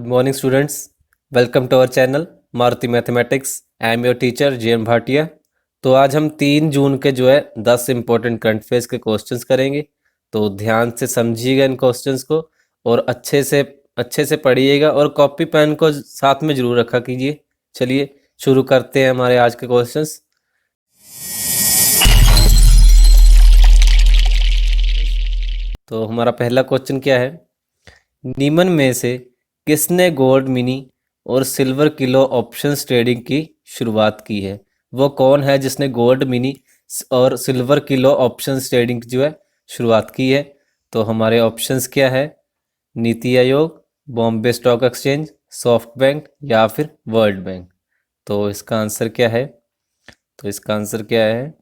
Good morning, students. Welcome to our channel Maruti mathematics. I am your teacher J.M.. Bhatia. तो आज हम 3 जून के जो है 10 इम्पोर्टेंट करंट अफेयर्स के क्वेश्चंस करेंगे. तो ध्यान से समझिएगा इन क्वेश्चंस को और अच्छे से पढ़िएगा और कॉपी पेन को साथ में जरूर रखा कीजिए. चलिए शुरू करते हैं हमारे आज के क्वेश्चंस. तो हमारा पहला क्वेश्चन क्या है? निम्न में से किसने गोल्ड मिनी और सिल्वर किलो ऑप्शंस ट्रेडिंग की शुरुआत की है? वो कौन है जिसने गोल्ड मिनी और सिल्वर किलो ऑप्शंस ट्रेडिंग की जो है शुरुआत की है? तो हमारे ऑप्शंस क्या है? NITI Aayog, Bombay stock exchange, soft bank या फिर वर्ल्ड बैंक. तो इसका आंसर क्या है? तो इसका आंसर क्या है?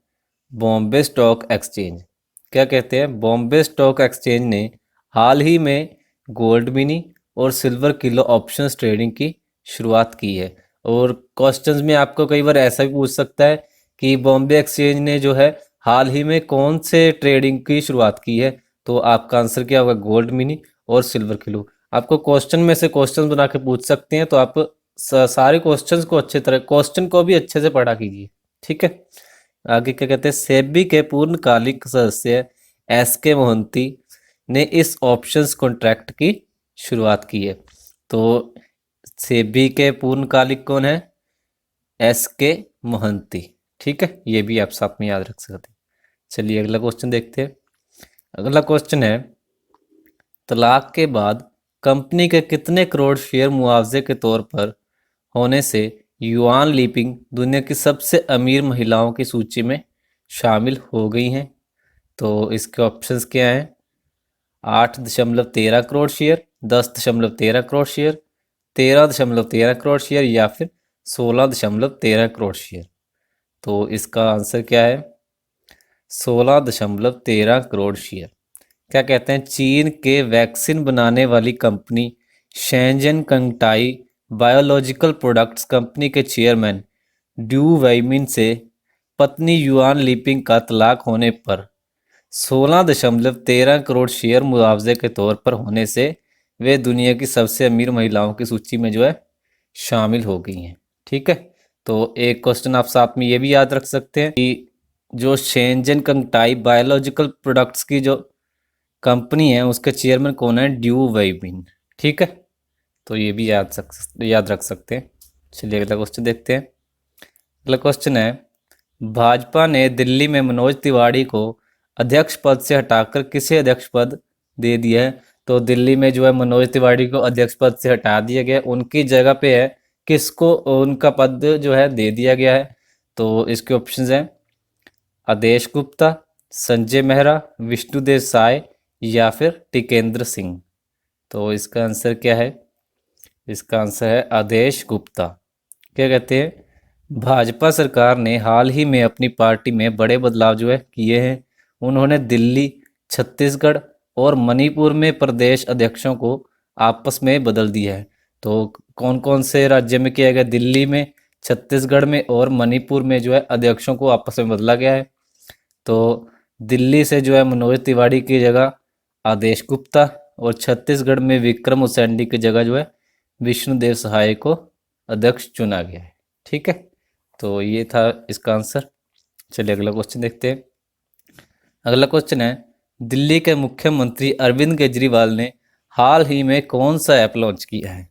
Bombay stock exchange. क्या कहते हैं? बॉम्बे स्टॉक एक्सचेंज ने हाल ही में गोल्ड मिनी और सिल्वर किलो ऑप्शंस ट्रेडिंग की शुरुआत की है. और क्वेश्चंस में आपको कई बार ऐसा भी पूछ सकता है कि बॉम्बे एक्सचेंज ने जो है हाल ही में कौन से ट्रेडिंग की शुरुआत की है? तो आपका आंसर क्या होगा? गोल्ड मिनी और सिल्वर किलो. आपको क्वेश्चन में से क्वेश्चन बना के पूछ सकते हैं, तो आप सारे क्वेश्चंस को क्वेश्चन को भी अच्छे से पढ़ा कीजिए. ठीक है. आगे क्या कहते हैं? सेबी के पूर्णकालिक सदस्य एस के मोहंती ने इस ऑप्शंस कॉन्ट्रैक्ट की शुरुआत की है. तो सेबी के पूर्णकालिक कौन है? एस के मोहंती. ठीक है, ये भी आप साथ में याद रख सकते हैं. चलिए अगला क्वेश्चन देखते हैं. अगला क्वेश्चन है, तलाक के बाद कंपनी के कितने करोड़ शेयर मुआवजे के तौर पर होने से युआन लीपिंग दुनिया की सबसे अमीर महिलाओं की सूची में शामिल हो गई हैं? तो इसके ऑप्शंस क्या हैं? 8.13 crore share, 10.13 crore share, 13.13 crore share या फिर 16.13 करोड़ शेयर. तो इसका आंसर क्या है? 16.13 करोड़ शेयर. क्या कहते हैं? चीन के वैक्सीन बनाने वाली company Shenzhen Kangtai biological products company के चेयरमैन ड्यू वाइमिन से पत्नी युआन लीपिंग का तलाक होने पर 16.13 करोड़ शेयर मुआवजे के तौर पर होने से वे दुनिया की सबसे अमीर महिलाओं की सूची में जो है शामिल हो गई हैं. ठीक है. तो एक क्वेश्चन आप साथ में ये भी याद रख सकते हैं कि जो शेंजन कंगटाई बायोलॉजिकल प्रोडक्ट्स की जो कंपनी है उसके चेयरमैन कौन है? ड्यू वाइमिन. ठीक है. तो ये भी याद रख सकते हैं. चलिए अगला क्वेश्चन देखते हैं. अगला क्वेश्चन है, भाजपा ने दिल्ली में मनोज तिवारी को अध्यक्ष पद से हटाकर किसे अध्यक्ष पद दे दिया है? तो दिल्ली में जो है मनोज तिवारी को अध्यक्ष पद से हटा दिया गया. उनकी जगह पे है किसको उनका पद जो है दे दिया गया है? तो इसके ऑप्शंस हैं आदेश गुप्ता, संजय मेहरा, विष्णुदेव साय या फिर टिकेंद्र सिंह. तो इसका आंसर क्या है? इसका आंसर है आदेश गुप्ता. क्या कहते हैं? भाजपा सरकार ने हाल ही में अपनी पार्टी में बड़े बदलाव जो है किए हैं. उन्होंने दिल्ली, छत्तीसगढ़ और मणिपुर में प्रदेश अध्यक्षों को आपस में बदल दिया है. तो कौन कौन से राज्य में किया गया? दिल्ली में, छत्तीसगढ़ में और मणिपुर में जो है अध्यक्षों को आपस में बदला गया है. तो दिल्ली से जो है मनोज तिवारी की जगह आदेश गुप्ता और छत्तीसगढ़ में विक्रम उसेंडी की जगह जो है विष्णुदेव सहाय को अध्यक्ष चुना गया है. ठीक है. तो ये था इसका आंसर. चलिए अगला क्वेश्चन देखते हैं. अगला क्वेश्चन है, दिल्ली के मुख्यमंत्री अरविंद केजरीवाल ने हाल ही में कौन सा ऐप लॉन्च किया है?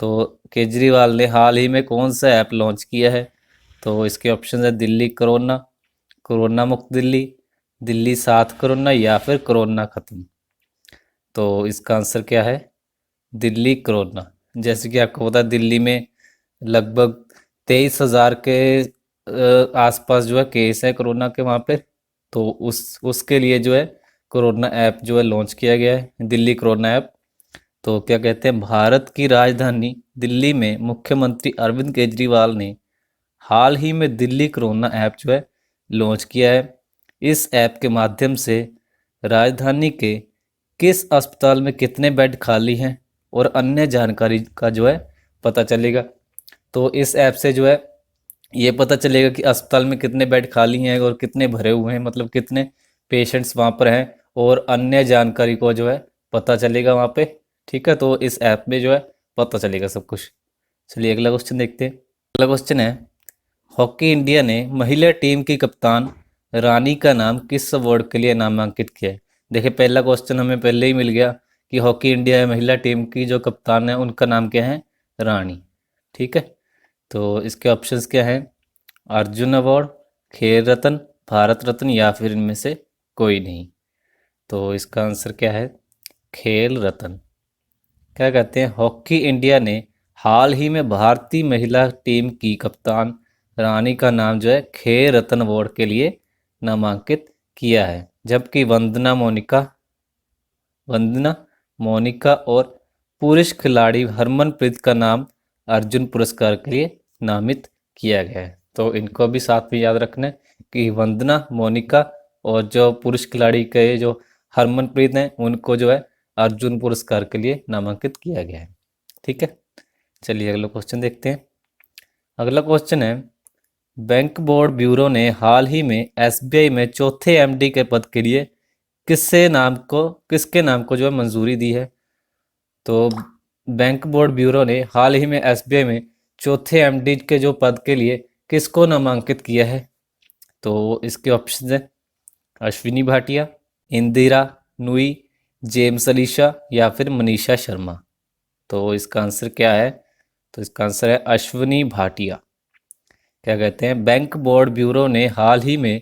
तो केजरीवाल ने हाल ही में कौन सा ऐप लॉन्च किया है? तो इसके ऑप्शन है दिल्ली कोरोना, कोरोना मुक्त दिल्ली, दिल्ली साथ कोरोना या फिर कोरोना खत्म. तो इसका आंसर क्या है? दिल्ली कोरोना. जैसे कि आपको पता है दिल्ली में लगभग 23,000 के आसपास जो है केस है कोरोना के वहाँ पे. तो उसके लिए जो है कोरोना ऐप जो है लॉन्च किया गया है, दिल्ली कोरोना ऐप. तो क्या कहते हैं? भारत की राजधानी दिल्ली में मुख्यमंत्री अरविंद केजरीवाल ने हाल ही में दिल्ली कोरोना ऐप जो है लॉन्च किया है. इस ऐप के माध्यम से राजधानी के किस अस्पताल में कितने बेड खाली हैं और अन्य जानकारी का जो है पता चलेगा. तो इस ऐप से जो है ये पता चलेगा कि अस्पताल में कितने बेड खाली हैं और कितने भरे हुए हैं, मतलब कितने पेशेंट्स वहाँ पर हैं, और अन्य जानकारी को जो है पता चलेगा वहाँ पे. ठीक है. तो इस ऐप में जो है पता चलेगा सब कुछ। चलिए अगला क्वेश्चन देखते हैं। अगला क्वेश्चन है, हॉकी इंडिया ने महिला टीम की कप्तान रानी का नाम किस अवार्ड के लिए नामांकित किया है? देखिए पहला क्वेश्चन हमें पहले ही मिल गया कि हॉकी इंडिया महिला टीम की जो कप्तान है उनका नाम क्या है? रानी। ठीक है, तो इसके ऑप्शंस क्या हैं? अर्जुन अवार्ड, खेल रत्न, भारत रत्न या फिर इनमें से कोई नहीं। तो इसका आंसर क्या है? खेल रत्न। क्या कहते हैं, हॉकी इंडिया ने हाल ही में भारतीय महिला टीम की कप्तान रानी का नाम जो है खेल रत्न अवार्ड के लिए नामांकित किया है, जबकि वंदना मोनिका और पुरुष खिलाड़ी हरमनप्रीत का नाम अर्जुन पुरस्कार के लिए नामित किया गया है। तो इनको भी साथ में याद रखना है कि वंदना मोनिका और जो पुरुष खिलाड़ी के जो हरमनप्रीत हैं उनको जो है अर्जुन पुरस्कार के लिए नामांकित किया गया है। ठीक है, चलिए अगला क्वेश्चन देखते हैं। अगला क्वेश्चन है, बैंक बोर्ड ब्यूरो ने हाल ही में एसबीआई में चौथे एमडी के पद के लिए किसके नाम को जो है मंजूरी दी है? तो बैंक बोर्ड ब्यूरो ने हाल ही में एसबीआई में चौथे एमडी के जो पद के लिए किसको नामांकित किया है? तो इसके ऑप्शन है अश्विनी भाटिया, इंदिरा नुई, जेम्स अलीशा या फिर मनीषा शर्मा। तो इसका आंसर क्या है? तो इसका आंसर है अश्विनी भाटिया। क्या कहते हैं, बैंक बोर्ड ब्यूरो ने हाल ही में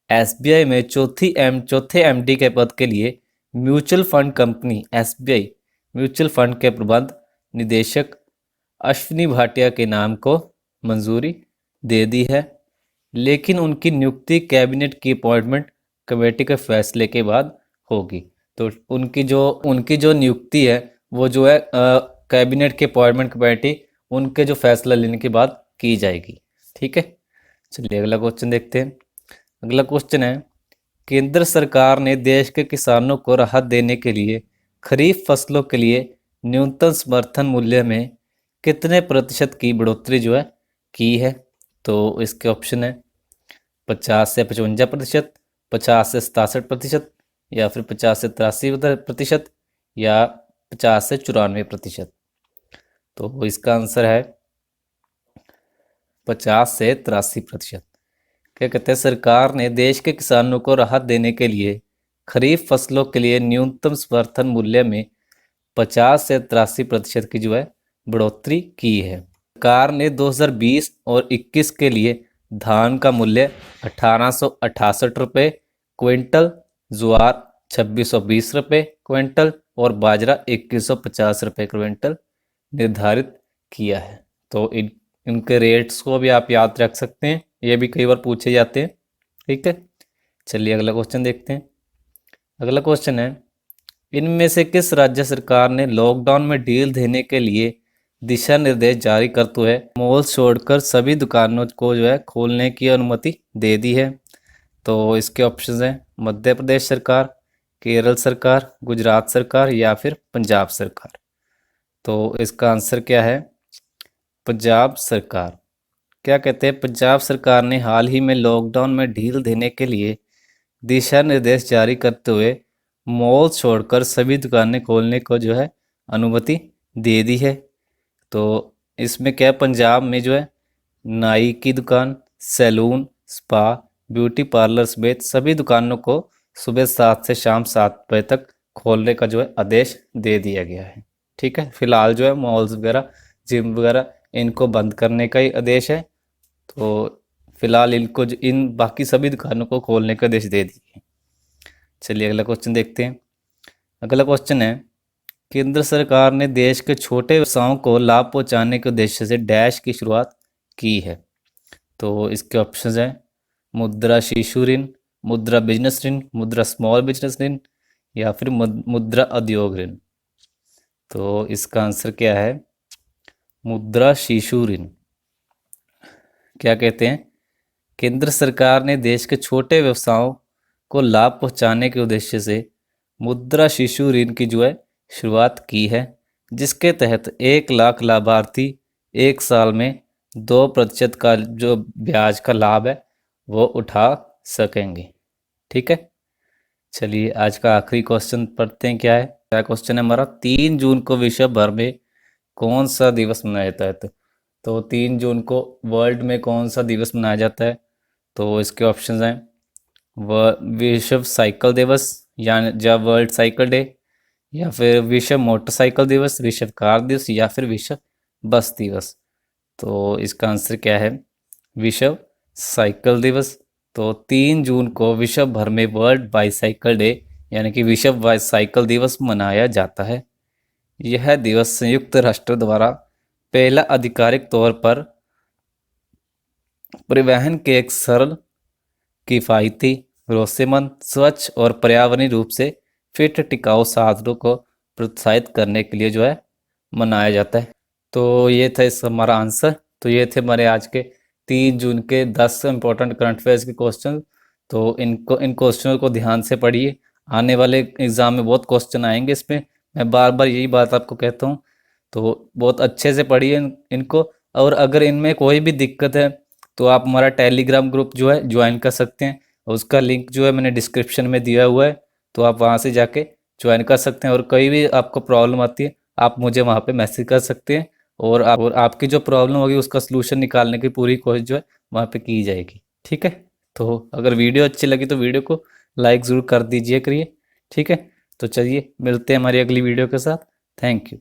एसबीआई में चौथे एमडी के पद के लिए mutual fund company SBI mutual fund के प्रबंध निदेशक अश्विनी भाटिया के नाम को मंजूरी दे दी है, लेकिन उनकी नियुक्ति कैबिनेट की अपॉइंटमेंट कमेटी के फैसले के बाद होगी। तो उनकी जो नियुक्ति है वो जो है कैबिनेट की अपॉइंटमेंट कमेटी उनके जो फैसला लेने के बाद की जाएगी। ठीक है, चलिए अगला क्वेश्चन देखते हैं। अगला क्वेश्चन है, केंद्र सरकार ने देश के किसानों को राहत देने के लिए खरीफ फसलों के लिए न्यूनतम समर्थन मूल्य में कितने प्रतिशत की बढ़ोतरी जो है की है? तो इसके ऑप्शन है 50 से 55%, 50 से 67% या फिर 50 से 83% या 50 से 94%। तो इसका आंसर है 50 से 83%। क्या कहते हैं, सरकार ने देश के किसानों को राहत देने के लिए खरीफ फसलों के लिए न्यूनतम समर्थन मूल्य में 50 से 83% की जो है बढ़ोतरी की है। सरकार ने 2020 और 21 के लिए धान का मूल्य 1868 रुपये क्विंटल, ज्वार 2620 रुपये क्विंटल और बाजरा 2150 रुपये क्विंटल निर्धारित किया है। तो इनके रेट्स को भी आप याद रख सकते हैं, ये भी कई बार पूछे जाते हैं। ठीक है, चलिए अगला क्वेश्चन देखते हैं। अगला क्वेश्चन है, इनमें से किस राज्य सरकार ने लॉकडाउन में ढील देने के लिए दिशा निर्देश जारी करते हुए मॉल छोड़कर सभी दुकानों को जो है खोलने की अनुमति दे दी है? तो इसके ऑप्शंस हैं मध्य प्रदेश सरकार, केरल सरकार, गुजरात सरकार या फिर पंजाब सरकार। तो इसका आंसर क्या है? पंजाब सरकार। क्या कहते हैं, पंजाब सरकार ने हाल ही में लॉकडाउन में ढील देने के लिए दिशा निर्देश जारी करते हुए मॉल छोड़कर सभी दुकानें खोलने को जो है अनुमति दे दी है। तो इसमें क्या है, पंजाब में जो है नाई की दुकान, सैलून, स्पा, ब्यूटी पार्लर समेत सभी दुकानों को सुबह 7 से शाम 7 बजे तक खोलने का जो है आदेश दे दिया गया है। ठीक है, फिलहाल जो है मॉल्स वगैरह, जिम वगैरह इनको बंद करने का ही आदेश है। तो फिलहाल इन बाकी सभी दुकानों को खोलने का आदेश दे दिए। चलिए अगला क्वेश्चन देखते हैं। अगला क्वेश्चन है, केंद्र सरकार ने देश के छोटे व्यवसायों को लाभ पहुंचाने के उद्देश्य से डैश की शुरुआत की है? तो इसके ऑप्शंस हैं मुद्रा शिशु ऋण, मुद्रा बिजनेस ऋण, मुद्रा स्मॉल बिजनेस ऋण या फिर मुद्रा उद्योग ऋण। तो इसका आंसर क्या है? मुद्रा शिशु ऋण। क्या कहते हैं, केंद्र सरकार ने देश के छोटे व्यवसायों को लाभ पहुंचाने के उद्देश्य से मुद्रा शिशु ऋण की जो है शुरुआत की है, जिसके तहत 1 लाख लाभार्थी 1 साल में 2% का जो ब्याज का लाभ है वो उठा सकेंगे। ठीक है, चलिए आज का आखिरी क्वेश्चन पढ़ते हैं। क्या है? क्या क्वेश्चन है हमारा? 3 जून को विश्व भर में कौन सा दिवस मनाया जाता है? तो 3 जून को वर्ल्ड में कौन सा दिवस मनाया जाता है? तो इसके ऑप्शंस हैं विश्व साइकिल दिवस या वर्ल्ड साइकिल डे, या फिर विश्व मोटरसाइकिल दिवस, विश्व कार दिवस, या फिर विश्व बस दिवस। तो इसका आंसर क्या है? विश्व साइकिल दिवस। तो 3 जून को विश्व भर में वर्ल्ड बाईसाइकिल डे यानी कि विश्व बाईसाइकिल दिवस मनाया जाता है। यह दिवस संयुक्त राष्ट्र द्वारा पहला आधिकारिक तौर पर परिवहन के एक सरल, किफ़ायती, भरोसेमंद, स्वच्छ और पर्यावरणीय रूप से फिट टिकाऊ साधनों को प्रोत्साहित करने के लिए जो है मनाया जाता है। तो ये था इस हमारा आंसर। तो ये थे हमारे आज के 3 जून के 10 इंपॉर्टेंट करंट अफेयर्स के क्वेश्चन। तो इन क्वेश्चनों को ध्यान से पढ़िए, आने वाले एग्ज़ाम में बहुत क्वेश्चन आएंगे इसमें, मैं बार बार यही बात आपको कहता हूँ। तो बहुत अच्छे से पढ़िए इनको, और अगर इनमें कोई भी दिक्कत है तो आप हमारा टेलीग्राम ग्रुप जो है ज्वाइन कर सकते हैं, उसका लिंक जो है मैंने डिस्क्रिप्शन में दिया हुआ है, तो आप वहाँ से जाके ज्वाइन कर सकते हैं। और कोई भी आपको प्रॉब्लम आती है आप मुझे वहाँ पे मैसेज कर सकते हैं, और आपकी जो प्रॉब्लम होगी उसका सलूशन निकालने की पूरी कोशिश जो है वहाँ पे की जाएगी। ठीक है, तो अगर वीडियो अच्छी लगी तो वीडियो को लाइक ज़रूर कर दीजिए करिए। ठीक है, तो चलिए मिलते हैं हमारी अगली वीडियो के साथ। Thank you.